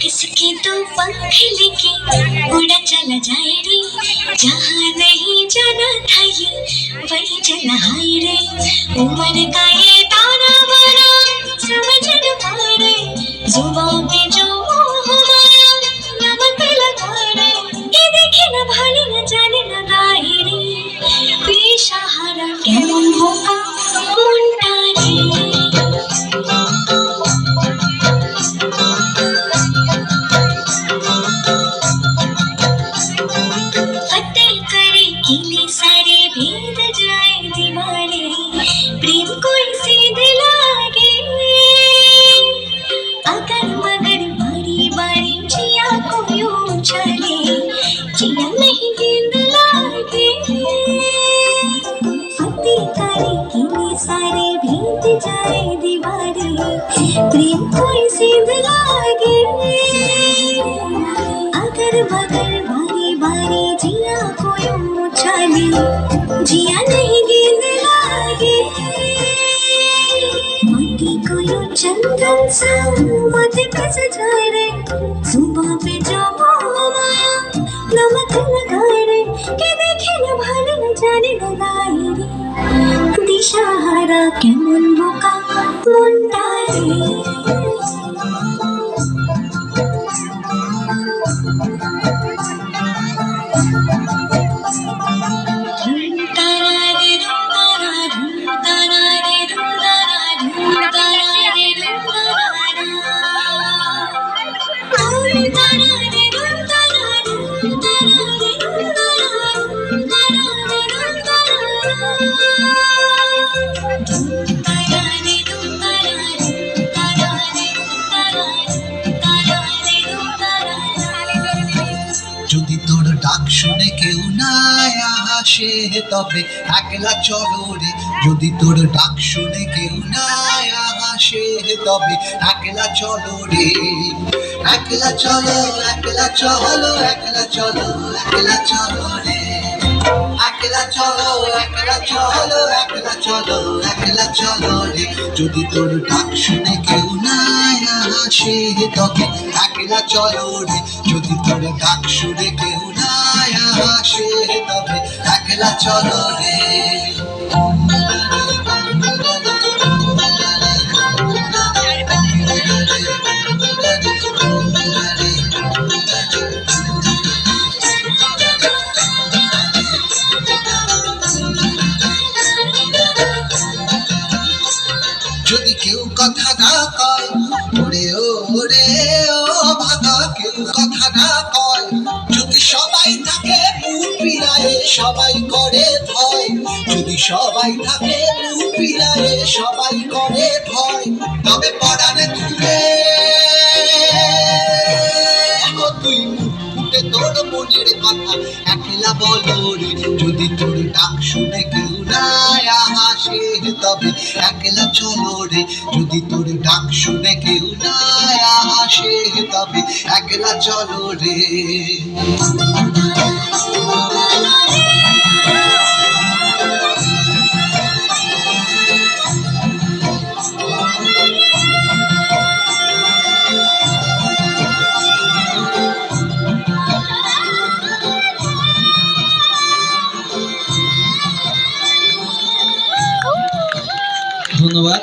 किसके तो पंख लेके उड़ा चला जाए रे, जहाँ नहीं जाना था ये वही चला हाय रे। उमर का ये ताना बाना समझ न पाए, जुबां पे जो हमारा नमक लगा रे। ये देखे न भाले न जाने न गाए रे, बेसहारा কেমন বোকা মনটা রে। फतेह करे किले सारे भेद जाए दीवारे, प्रेम कोई सीध लागे अगर मगर बारी बारी जिया कोई उछले, जिया नहीं गेंद लागे। फतेह करे किले सारे भेद जाए दीवारे, प्रेम कोई सीध लागे अगर मगर बारी बारी जिया कोई उछले, जिया नहीं गेंद लागे। माटी को यो चंदन सा माथे पे सजाए रे, जुबां पे जो माया नमक लगाए रे। के देखे न भाले न जाने न गाए रे, दिशाहारा কেমন বোকা মনটা রে। যদি তোর ডাক শুনে কেউ না আসে তবে একলা চলো রে। যদি তোর ডাক শুনে কেউ না আসে তবে একলা চলো রে। একলা চলো একলা চলো একলা চলো একলা চলো রে। একলা চলো একলা চলো একলা চলো একলা চলো রে। যদি তোর ডাক শুনে কেউ না আসে তবে একলা চলো রে। যদি তোর ডাক শুনে কেউ না আসে তবে একলা চলো রে। যদি কেউ কথা না কয় ওরে ওরে ও ভাগা, কেউ কথা না কয় যদি সবাই থাকে মুখ ফিরায়ে সবাই করে ভয়। যদি সবাই থাকে মুখ ফিরায়ে সবাই করে ভয়, তবে পরাণে তুলে তুই মুখ ফুটে তোর মনের কথা একলা বলো রে। যদি তোর ডাক শুনে কেউ না আসে তবে একলা চলো রে। যদি তোর ডাক শুনে কেউ না আসে তবে একলা চলো রে। ধন্যবাদ।